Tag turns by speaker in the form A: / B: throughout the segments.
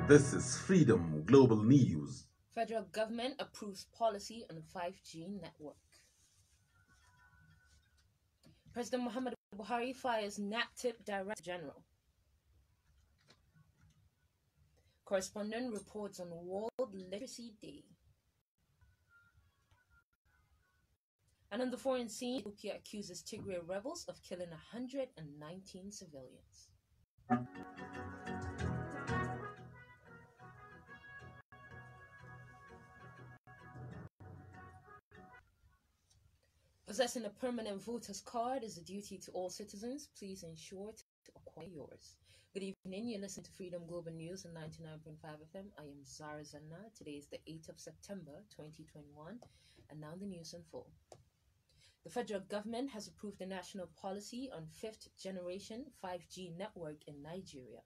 A: This is Freedom Global News.
B: Federal government approves policy on 5G network. President Muhammad Buhari fires NAPTIP Director General. Correspondent reports on World Literacy Day. And on the foreign scene, Ethiopia accuses Tigray rebels of killing 119 civilians. Possessing a permanent voter's card is a duty to all citizens. Please ensure to acquire yours. Good evening. You're listening to Freedom Global News on 99.5 FM. I am Zahra Zanna. Today is the 8th of September, 2021. And now the news in full. The federal government has approved a national policy on fifth generation 5G network in Nigeria.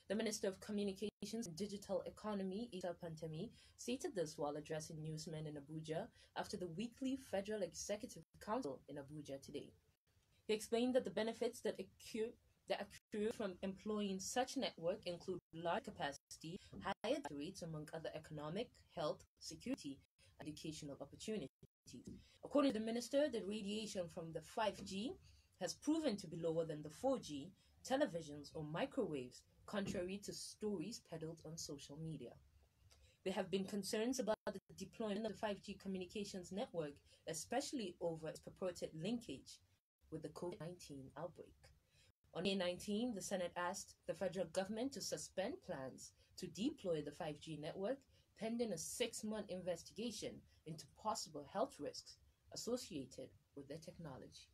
B: The Minister of Communications and Digital Economy, Issa Pantami, stated this while addressing newsmen in Abuja after the weekly Federal Executive Council in Abuja today. He explained that the benefits that accrue from employing such network include large capacity, higher data rates, among other economic, health, security, and educational opportunities. According to the minister, the radiation from the 5G has proven to be lower than the 4G, televisions, or microwaves, contrary to stories peddled on social media. There have been concerns about the deployment of the 5G communications network, especially over its purported linkage with the COVID-19 outbreak. On May 19, the Senate asked the federal government to suspend plans to deploy the 5G network pending a 6-month investigation into possible health risks associated with the technology.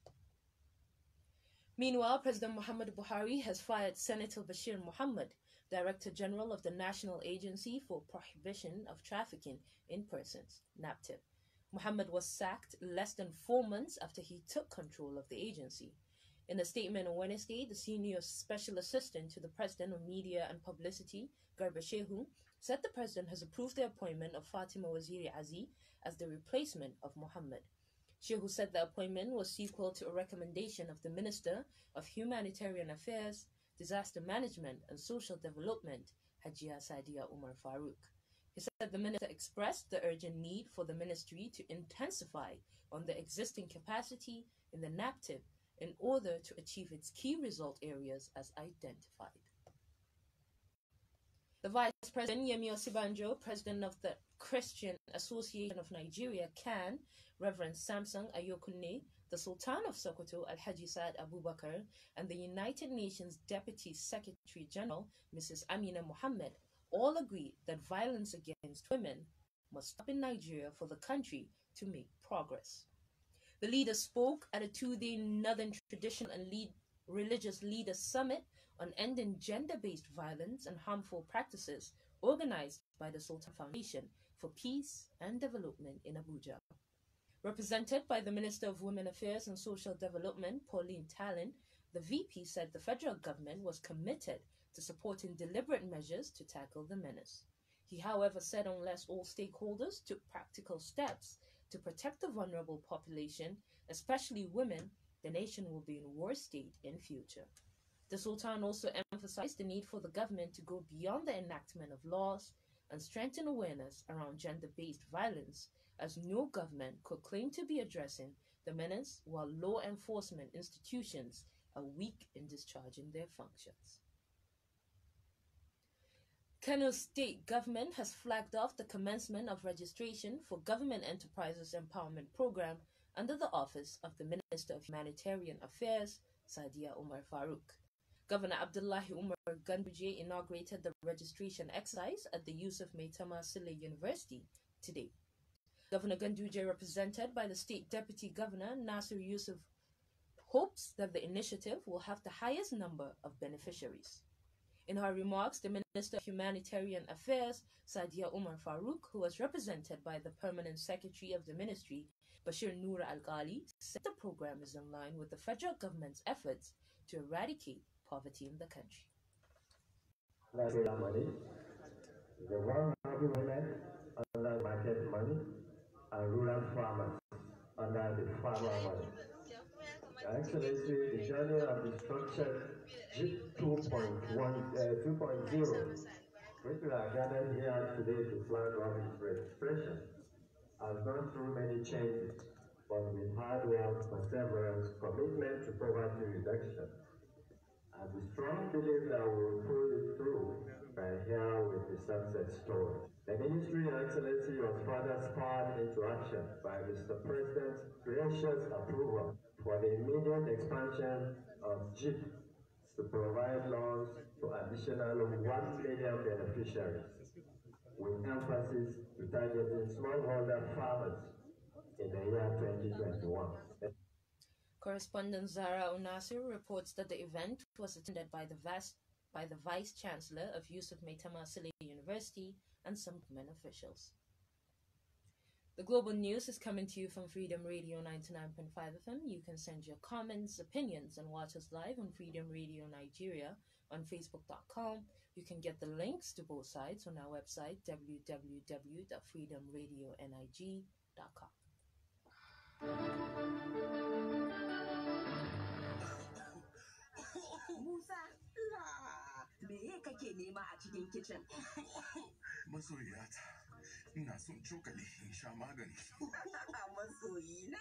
B: Meanwhile, President Muhammad Buhari has fired Senator Bashir Muhammad, Director General of the National Agency for Prohibition of Trafficking in Persons, NAPTIP. Muhammad was sacked less than 4 months after he took control of the agency. In a statement on Wednesday, the senior special assistant to the President of Media and Publicity, Garba Shehu, said the President has approved the appointment of Fatima Waziri Aziz as the replacement of Muhammad. Shehu said the appointment was sequel to a recommendation of the Minister of Humanitarian Affairs, Disaster Management and Social Development, Hajia Sadia Umar Farouk. He said the minister expressed the urgent need for the ministry to intensify on the existing capacity in the NAPTIP in order to achieve its key result areas as identified. The Vice President, Yemi Osibanjo, President of the Christian Association of Nigeria, CAN, Reverend Samson Ayokunne, the Sultan of Sokoto, Alhaji Saad Abubakar, and the United Nations Deputy Secretary General, Mrs. Amina Mohammed, all agree that violence against women must stop in Nigeria for the country to make progress. The leaders spoke at a 2-day Northern Traditional and Religious Leaders Summit on ending gender-based violence and harmful practices organized by the Sultan Foundation for Peace and Development in Abuja. Represented by the Minister of Women Affairs and Social Development, Pauline Talon, the VP said the federal government was committed to supporting deliberate measures to tackle the menace. He, however, said unless all stakeholders took practical steps to protect the vulnerable population, especially women, the nation will be in a worse state in future. The Sultan also emphasized the need for the government to go beyond the enactment of laws and strengthen awareness around gender-based violence, as no government could claim to be addressing the menace while law enforcement institutions are weak in discharging their functions. Kano State Government has flagged off the commencement of registration for Government Enterprises Empowerment Program under the Office of the Minister of Humanitarian Affairs, Sadia Umar Farouk. Governor Abdullahi Umar Ganduje inaugurated the registration exercise at the Yusuf Maitama Sile University today. Governor Ganduje, represented by the State Deputy Governor Nasir Yusuf, hopes that the initiative will have the highest number of beneficiaries. In her remarks, the Minister of Humanitarian Affairs, Sadia Umar Farouk, who was represented by the Permanent Secretary of the Ministry, Bashir Noura Al-Ghali, said the program is in line with the federal government's efforts to eradicate poverty in the country.
C: Money, the vulnerable women under market money, and rural farmers under the farmer money. Excellency, the journey of the structured 2.0 We are gathered here today to flag off his registration. I've gone through many changes, but with hard work, perseverance, commitment to poverty reduction, and the strong belief that we will pull it through, we're here with the sunset story. The Ministry of Excellency was further spurred into action by Mr. President's gracious approval for the immediate expansion of JIP to provide loans to additional 1 million beneficiaries, with emphasis to targeting smallholder farmers in the year 2021.
B: Correspondent Zahra reports that the event was attended by the Vice Chancellor of Yusuf Maitama Sile University and some government officials. The global news is coming to you from Freedom Radio 99.5 FM. You can send your comments, opinions, and watch us live on Freedom Radio Nigeria on Facebook.com. You can get the links to both sides on our website, www.freedomradionig.com.
D: Musa, me kake nema a cikin kitchen?
E: Masoyiyata, ina son cokali in sha magani.
D: Masoyina,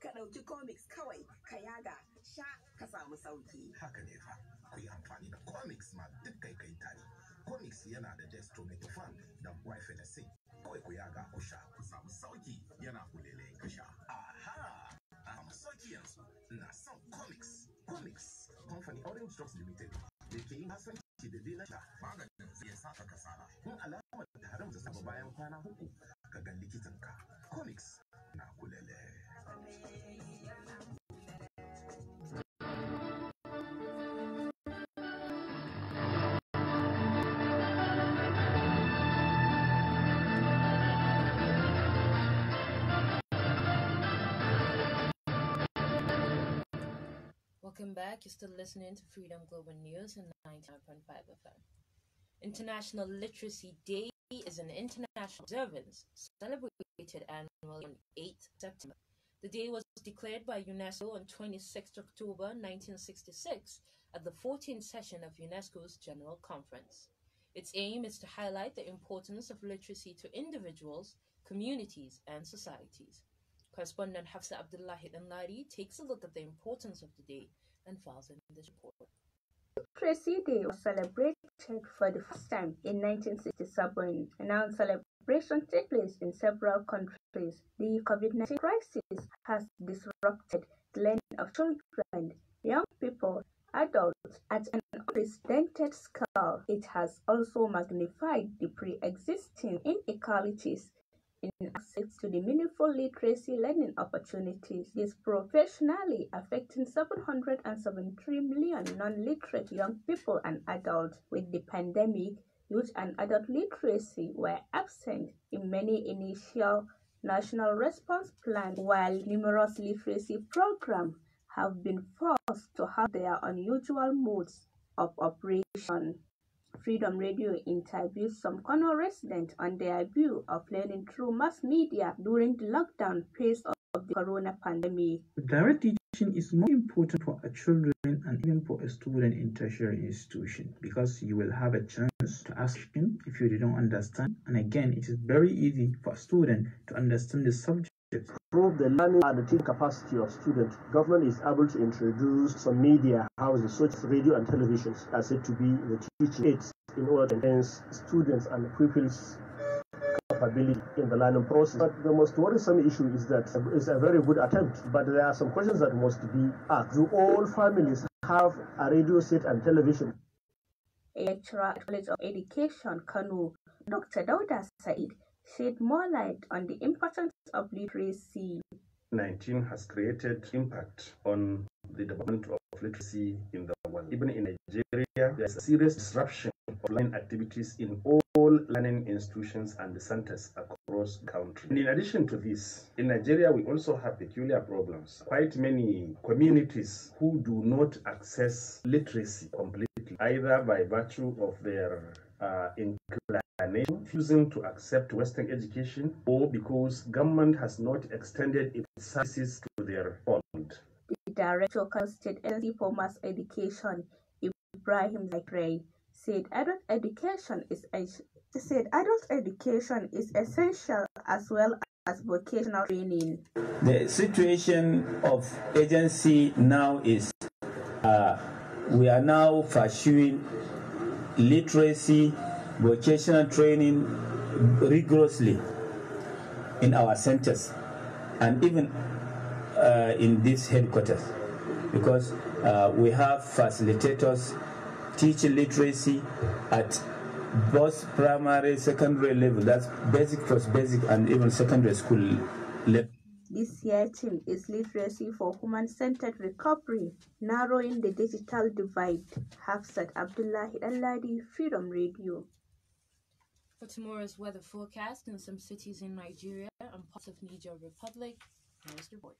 D: ka ɗauki comics kawai, ka yaga, sha ka samu sauki.
E: Haka ne fa, ku yi amfani da comics ma duk kai tare. Comics yana da dextromethorphan da guaifenesin. Kawai ku yaga ku sha, ku samu sauki yana kulele ka sha. Aha! I'm sauki yanzu, ina son comics. Comics, kamfani Orange Drugs Limited. Da ke yin hasanci da dina sha maganin zai sa ka kasala. Kun alamar da haram saba bayan kwana 3 ka ga likitanka. Comics na kulele.
B: Welcome back. You're still listening to Freedom Global News on 99.5 FM. International Literacy Day is an international observance celebrated annually on 8th September. The day was declared by UNESCO on 26 October 1966 at the 14th session of UNESCO's General Conference. Its aim is to highlight the importance of literacy to individuals, communities, and societies. Correspondent Hafsa Abdullahi Danladi takes a look at the importance of the day and files in this report.
F: Literacy Day was celebrated for the first time in 1967. Now celebration takes place in several countries. The COVID-19 crisis has disrupted the learning of children, young people, adults at an unprecedented scale. It has also magnified the pre-existing inequalities in access to the meaningful literacy learning opportunities, disproportionately affecting 773 million non-literate young people and adults. With the pandemic, youth and adult literacy were absent in many initial national response plans, while numerous literacy programs have been forced to have their unusual modes of operation. Freedom Radio interviewed some Kano residents on their view of learning through mass media during the lockdown phase of the corona pandemic.
G: Direct teaching is more important for children and even for a student in tertiary institution, because you will have a chance to ask him if you don't understand, and again it is very easy for a student to understand the subject.
H: To improve the learning and the teaching capacity of students, government is able to introduce some media houses such as radio and television are said to be the teaching aids in order to enhance students and pupils' capability in the learning process. But the most worrisome issue is that it's a very good attempt, but there are some questions that must be asked. Do all families have a radio set and television?
F: A lecturer at College of Education, Kano, Dr. Dauda Said, shed more light on the importance of literacy.
I: COVID-19 has created impact on the development of literacy in the world. Even in Nigeria, there is a serious disruption of learning activities in all learning institutions and centers across the country. And in addition to this, in Nigeria, we also have peculiar problems. Quite many communities who do not access literacy completely, either by virtue of their inclination, refusing to accept Western education, or because government has not extended its services to their fund.
F: The Director of State Agency for Mass Education, Ibrahim Zakrai, said adult education is essential as well as vocational training.
J: The situation of agency now is we are now pursuing literacy, vocational training rigorously in our centers and even in this headquarters, because we have facilitators teaching literacy at both primary, secondary level, that's basic, first basic, and even secondary school level.
F: This year theme is Literacy for Human-Centered Recovery, Narrowing the Digital Divide. Hafsat Abdullahi Alladi, Freedom Radio.
B: For tomorrow's weather forecast in some cities in Nigeria and parts of Niger Republic, here's the report.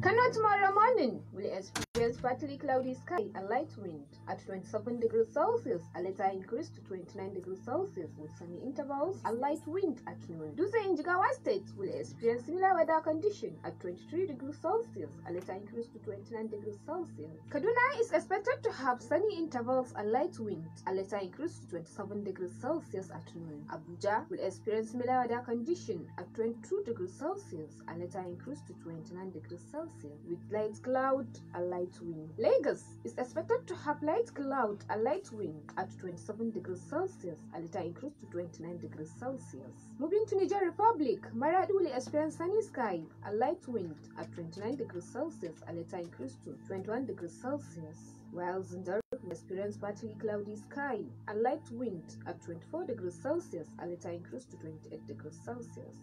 K: Kano tomorrow morning will experience partly cloudy sky and light wind at 27 degrees Celsius, a later increase to 29 degrees Celsius with sunny intervals and light wind at noon. Duse in Jigawa State will experience similar weather condition at 23 degrees Celsius, a later increase to 29 degrees Celsius. Kaduna is expected to have sunny intervals and light wind, a later increase to 27 degrees Celsius at noon. Abuja will experience similar weather condition at 22 degrees Celsius, a later increase to 29 degrees Celsius with light cloud and light wind. Lagos is expected to have light cloud and light wind at 27 degrees Celsius, a later increase to 29 degrees Celsius. Moving to Niger Republic, Maradi will experience sunny sky and light wind at 29 degrees Celsius, a later increase to 21 degrees Celsius. While Zindar will experience partly cloudy sky and light wind at 24 degrees Celsius, a later increase to 28 degrees Celsius.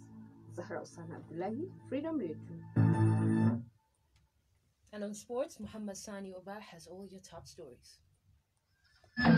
K: Zahra Zanna, Freedom Radio.
B: And on sports, Muhammad Sani Oba has all your top stories.
A: 8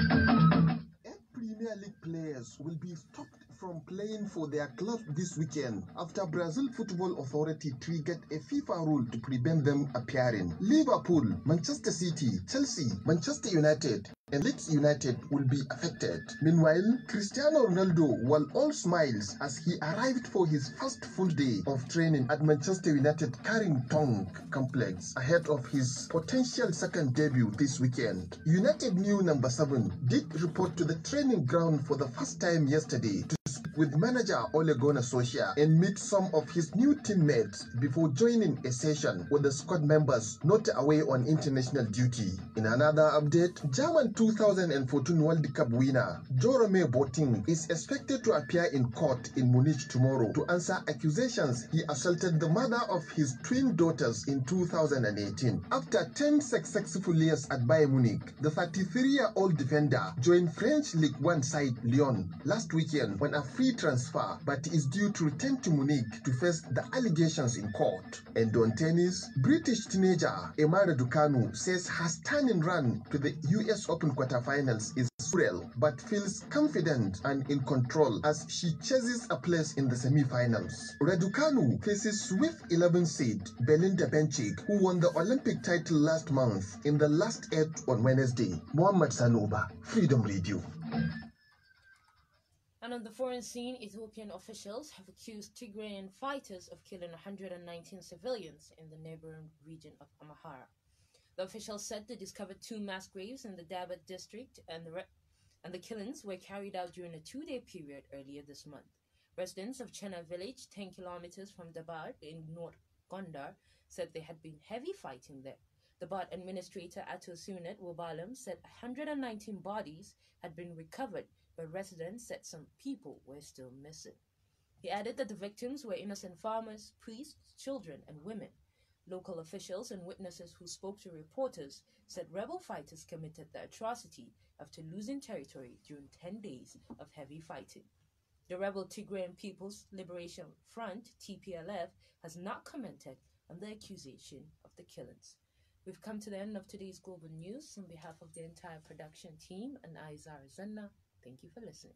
A: Premier League players will be stopped from playing for their clubs this weekend after Brazil Football Authority triggered a FIFA rule to prevent them appearing. Liverpool, Manchester City, Chelsea, Manchester United, and Leeds United will be affected. Meanwhile, Cristiano Ronaldo was all smiles as he arrived for his first full day of training at Manchester United Carrington Complex ahead of his potential second debut this weekend. United new number 7 did report to the training ground for the first time yesterday to speak with manager Ole Gunnar Solskjaer and meet some of his new teammates before joining a session with the squad members not away on international duty. In another update, German 2014 World Cup winner Jerome Boateng is expected to appear in court in Munich tomorrow to answer accusations he assaulted the mother of his twin daughters in 2018. After 10 successful years at Bayern Munich, the 33-year-old defender joined French League One side Lyon last weekend on a free transfer, but is due to return to Munich to face the allegations in court. And on tennis, British teenager Emma Raducanu says her stunning run to the US Open quarterfinals is surreal, but feels confident and in control as she chases a place in the semi-finals. Raducanu faces Swift 11 seed Belinda Bencic, who won the Olympic title last month in the last 8 on Wednesday. Muhammad Sanoba, Freedom Radio.
B: And on the foreign scene, Ethiopian officials have accused Tigrayan fighters of killing 119 civilians in the neighboring region of Amhara. The officials said they discovered 2 mass graves in the Dabat district, and the killings were carried out during a 2-day period earlier this month. Residents of Chena village, 10 kilometers from Dabat in North Gondar, said there had been heavy fighting there. Dabat administrator Ato Sunet Wabalam said 119 bodies had been recovered, but residents said some people were still missing. He added that the victims were innocent farmers, priests, children, and women. Local officials and witnesses who spoke to reporters said rebel fighters committed the atrocity after losing territory during 10 days of heavy fighting. The rebel Tigrayan People's Liberation Front, TPLF, has not commented on the accusation of the killings. We've come to the end of today's global news. On behalf of the entire production team and I, Zahra Zanna, thank you for listening.